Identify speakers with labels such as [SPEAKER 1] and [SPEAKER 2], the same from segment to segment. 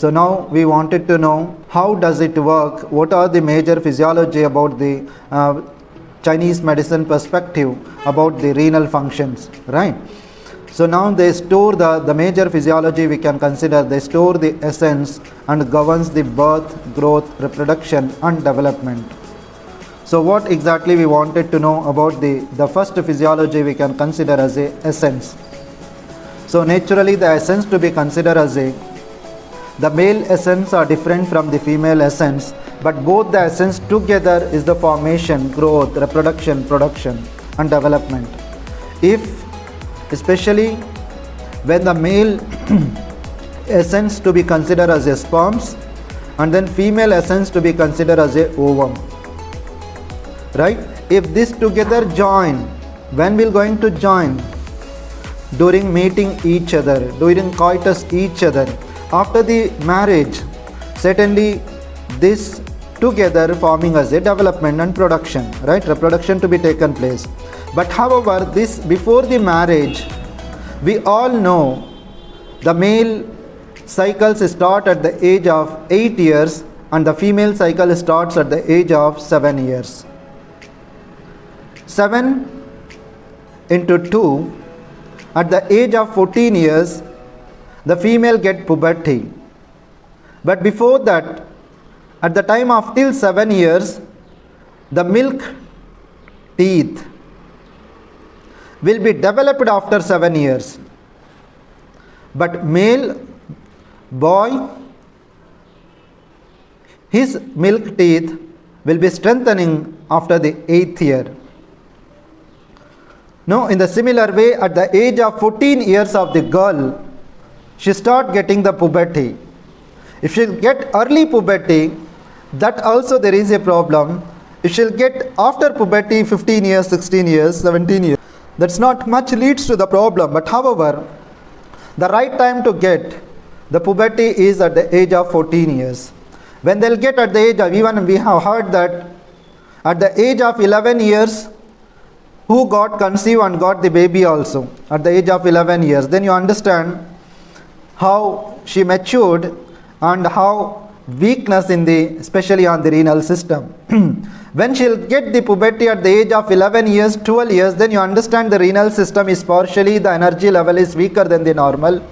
[SPEAKER 1] So now we wanted to know how does it work, what are the major physiology about the Chinese medicine perspective about the renal functions, right? So now they store the major physiology we can consider, they store the essence and governs the birth, growth, reproduction and development. So what exactly we wanted to know about the first physiology we can consider as a essence. So naturally the essence to be considered as the male essence are different from the female essence, but both the essence together is the formation, growth, reproduction, production and development. Especially when the male essence to be considered as a sperms and then female essence to be considered as a ovum, right? If this together join, when will going to join? During meeting each other, during coitus each other. After the marriage, certainly this together forming as a development and production, right? Reproduction to be taken place. But however, this before the marriage, we all know the male cycles start at the age of 8 years and the female cycle starts at the age of 7 years. 7 into 2, at the age of 14 years, the female get puberty. But before that, at the time of till 7 years, the milk teeth will be developed after 7 years. But male boy, his milk teeth will be strengthening after the 8th year. Now, in the similar way, at the age of 14 years of the girl, she start getting the puberty. If she get early puberty, that also there is a problem. If she'll get after puberty 15 years, 16 years, 17 years, that's not much leads to the problem. But however, the right time to get the puberty is at the age of 14 years. When they'll get at the age of, even we have heard that at the age of 11 years, who got conceived and got the baby also at the age of 11 years, then you understand how she matured and how weakness in the, especially on the renal system. When she'll get the puberty at the age of 11 years, 12 years, then you understand the renal system is partially, the energy level is weaker than the normal.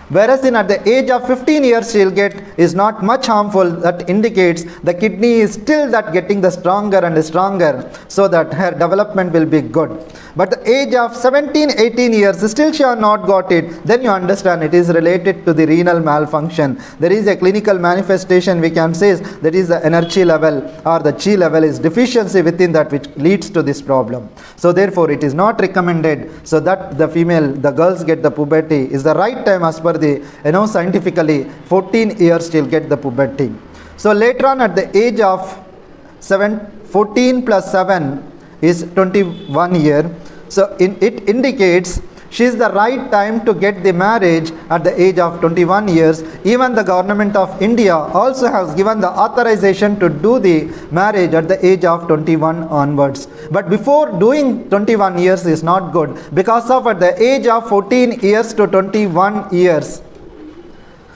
[SPEAKER 1] Whereas at the age of 15 years she'll get is not much harmful, that indicates the kidney is still that getting the stronger and stronger, so that her development will be good. But the age of 17, 18 years, still she has not got it, then you understand it is related to the renal malfunction. There is a clinical manifestation we can say, that is the energy level or the chi level is deficiency within that, which leads to this problem. So therefore it is not recommended, so that the girls get the puberty is the right time as per the, scientifically 14 years she'll get the puberty. So later on at the age of 14 plus 7 is 21 year. So it indicates she is the right time to get the marriage at the age of 21 years. Even the government of India also has given the authorization to do the marriage at the age of 21 onwards. But before doing 21 years is not good, because of at the age of 14 years to 21 years.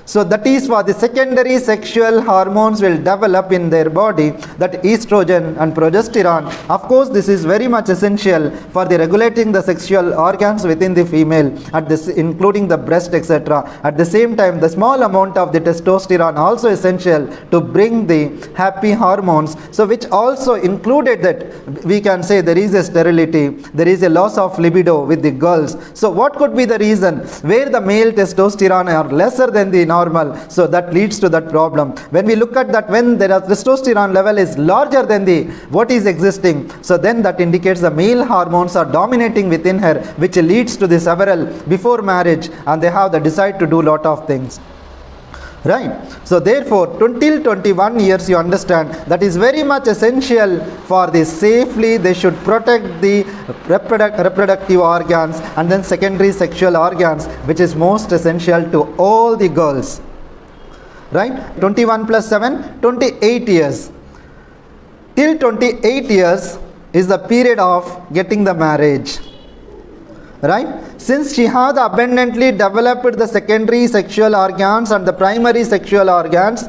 [SPEAKER 1] So that is for the secondary sexual hormones will develop in their body, that estrogen and progesterone. Of course, this is very much essential for the regulating the sexual organs within the female, at this including the breast, etc. At the same time, the small amount of the testosterone also essential to bring the happy hormones. So which also included that we can say there is a sterility, there is a loss of libido with the girls. So what could be the reason where the male testosterone are lesser than the normal? So that leads to that problem. When we look at that, when the testosterone level is larger than the what is existing, so then that indicates the male hormones are dominating within her, which leads to the several before marriage, and they have the decide to do lot of things. Right. So therefore, till 21 years, you understand that is very much essential for the safely. They should protect the reproductive organs and then secondary sexual organs, which is most essential to all the girls. Right. 21 plus 7, 28 years. Till 28 years is the period of getting the marriage. Right. since she had abundantly developed the secondary sexual organs and the primary sexual organs,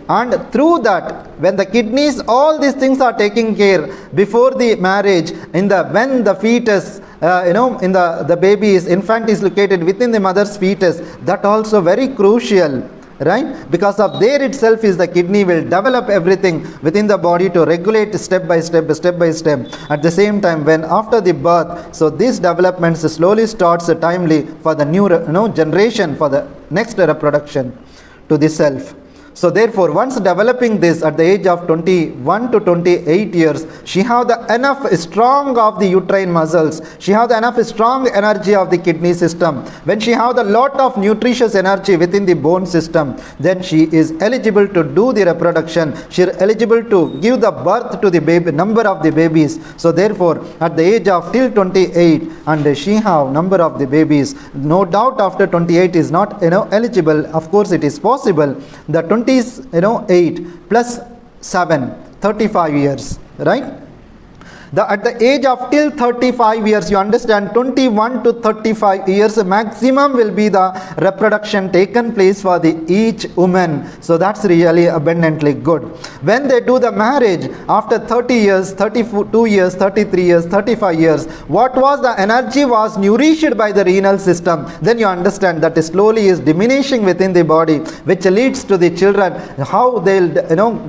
[SPEAKER 1] and through that, when the kidneys, all these things are taken care before the marriage, when the fetus, in the baby's infant is located within the mother's fetus, that also very crucial, right? Because of there itself is the kidney will develop everything within the body to regulate step by step. At the same time, when after the birth, so these developments slowly starts timely for the new generation, for the next reproduction to the self. So therefore, once developing this at the age of 21 to 28 years, she have the enough strong of the uterine muscles, she have the enough strong energy of the kidney system. When she have the lot of nutritious energy within the bone system, then she is eligible to do the reproduction. She is eligible to give the birth to the baby, number of the babies. So therefore, at the age of till 28, and she have number of the babies. No doubt after 28 is not eligible. Of course, it is possible. The 8 plus 7, 35 years, right? At the age of till 35 years, you understand, 21 to 35 years maximum will be the reproduction taken place for the each woman. So that's really abundantly good. When they do the marriage after 30 years, 32 years, 33 years, 35 years, what was the energy was nourished by the renal system, then you understand that slowly is diminishing within the body, which leads to the children, how they'll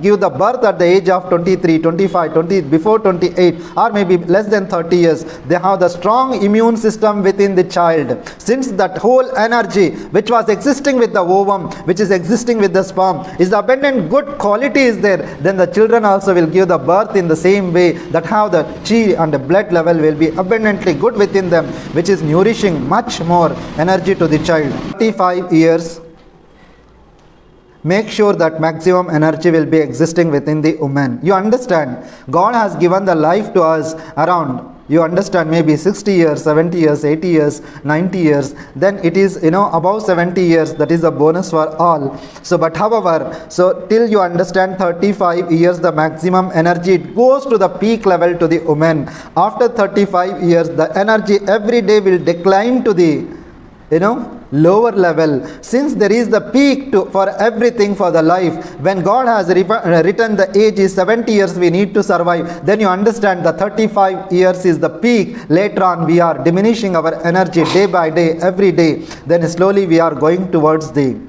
[SPEAKER 1] give the birth at the age of 23, 25, 20, before 28, or maybe less than 30 years. They have the strong immune system within the child. Since that whole energy which was existing with the ovum, which is existing with the sperm, is the abundant good quality is there, then the children also will give the birth in the same way, that how the chi and the blood level will be abundantly good within them, which is nourishing much more energy to the child. 35 years, make sure that maximum energy will be existing within the woman. You understand, God has given the life to us around, you understand, maybe 60 years, 70 years, 80 years, 90 years, then it is above 70 years, that is a bonus for all. So but however, so till you understand 35 years the maximum energy, it goes to the peak level to the woman. After 35 years the energy every day will decline to the lower level, since there is the peak for everything for the life. When God has written the age is 70 years we need to survive, then you understand the 35 years is the peak. Later on we are diminishing our energy day by day, every day, then slowly we are going towards the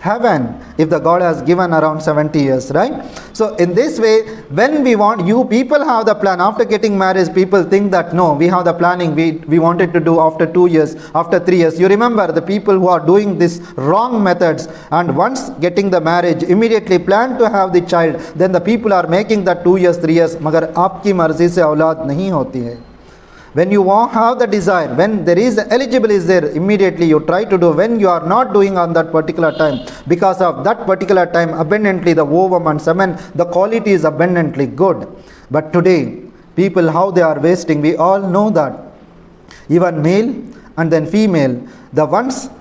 [SPEAKER 1] heaven, if the God has given around 70 years, right? So in this way, when we want, you people have the plan. After getting married, people think that no, we have the planning, we wanted to do after 2 years, after 3 years. You remember the people who are doing this wrong methods, and once getting the marriage, immediately plan to have the child, then the people are making that 2 years, 3 years, मगर आपकी मर्जी से औलाद नहीं होती है. When you have the desire, when there is eligible is there, immediately you try to do. When you are not doing on that particular time, because of that particular time abundantly the ovum and semen, the quality is abundantly good. But today people, how they are wasting, we all know that. Even male and then female, the ones,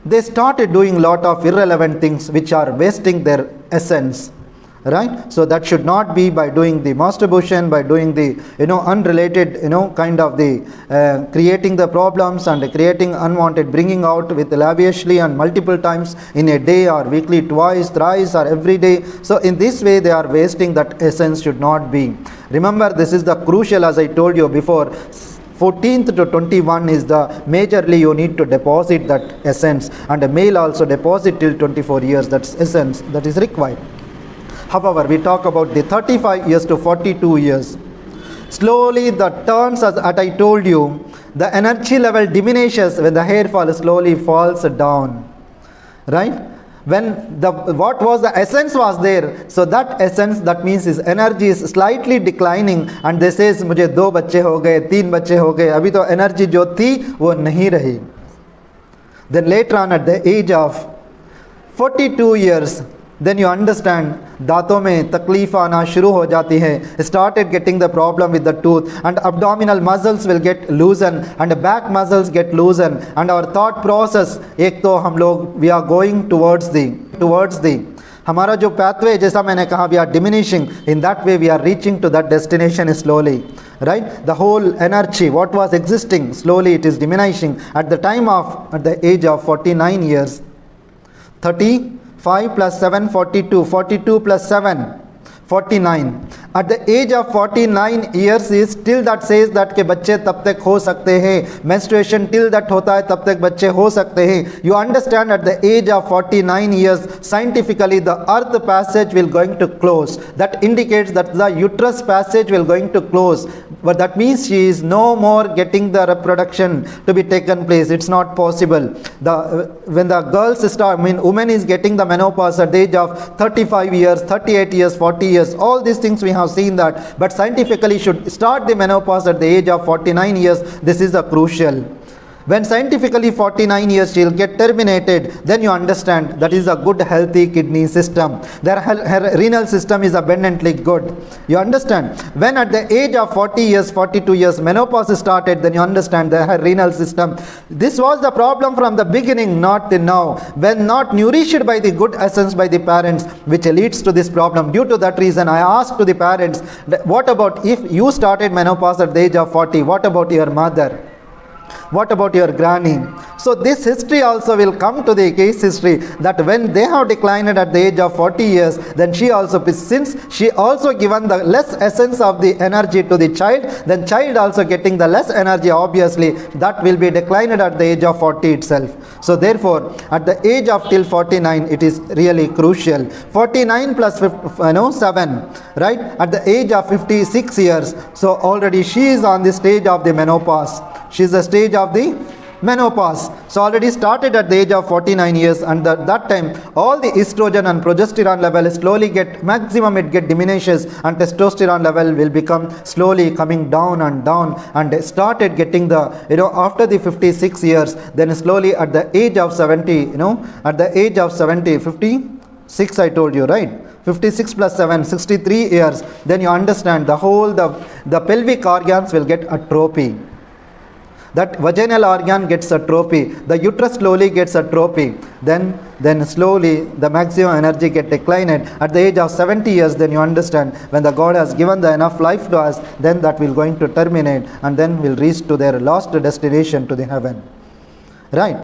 [SPEAKER 1] they started doing lot of irrelevant things which are wasting their essence, right? So that should not be by doing the masturbation, by doing the unrelated kind of the creating the problems and creating unwanted, bringing out with lavishly and multiple times in a day or weekly, twice, thrice or every day. So in this way they are wasting. That essence should not be. Remember, this is the crucial, as I told you before, 14th to 21 is the majorly you need to deposit that essence, and a male also deposit till 24 years. That's essence that is required. However, we talk about the 35 years to 42 years. Slowly the turns, as I told you, the energy level diminishes when the hair fall slowly falls down, right? When what was the essence was there, so that essence, that means his energy is slightly declining, and they says मुझे 2 बच्चे हो गए, 3 बच्चे हो गए, अभी तो energy जो थी वो नहीं रही. Then later on at the age of 42 years, then you understand, दांतों में तकलीफ आना शुरू हो जाती है. Started getting the problem with the tooth, and abdominal muscles will get loosened and the back muscles get loosened, and our thought process, एक तो हम लोग we are going towards the हमारा जो pathway, जैसा मैंने कहा, we are diminishing. In that way we are reaching to that destination slowly, right? The whole energy what was existing, slowly it is diminishing. At the age of 49 years, 35 plus 7, 42, 42 plus 7, 49. At the age of 49 years is till that says that के बच्चे तब तक हो सकते हैं, menstruation till that होता है तब तक बच्चे हो सकते हैं. You understand, at the age of 49 years scientifically the earth passage will going to close. That indicates that the uterus passage will going to close. But that means she is no more getting the reproduction to be taken place. It's not possible. When the girls start, woman is getting the menopause at the age of 35 years, 38 years, 40 years. All these things we have seen that. But scientifically should start the menopause at the age of 49 years. This is a crucial. When scientifically 49 years she will get terminated, then you understand that is a good healthy kidney system. Her renal system is abundantly good. You understand? When at the age of 40 years, 42 years menopause started, then you understand that her renal system. This was the problem from the beginning, not now. When not nourished by the good essence by the parents, which leads to this problem. Due to that reason, I asked to the parents, what about if you started menopause at the age of 40? What about your mother? What about your granny? So this history also will come to the case history that when they have declined at the age of 40 years, then she also, since she also given the less essence of the energy to the child, then child also getting the less energy, obviously that will be declined at the age of 40 itself. So therefore at the age of till 49 it is really crucial. 49 plus 7, right? At the age of 56 years, so already she is on the stage of the menopause. She is the stage of the menopause. So already started at the age of 49 years, and that time all the estrogen and progesterone level slowly get maximum, it get diminishes, and testosterone level will become slowly coming down and started getting the after the 56 years, then slowly at the age of 70, at the age of 70, 56 I told you, right? 56 plus 7, 63 years, then you understand the whole the pelvic organs will get atrophy. That vaginal organ gets atrophy, the uterus slowly gets atrophy, then slowly the maximum energy get declined. At the age of 70 years, then you understand when the God has given the enough life to us, then that will going to terminate, and then will reach to their last destination, to the heaven, right?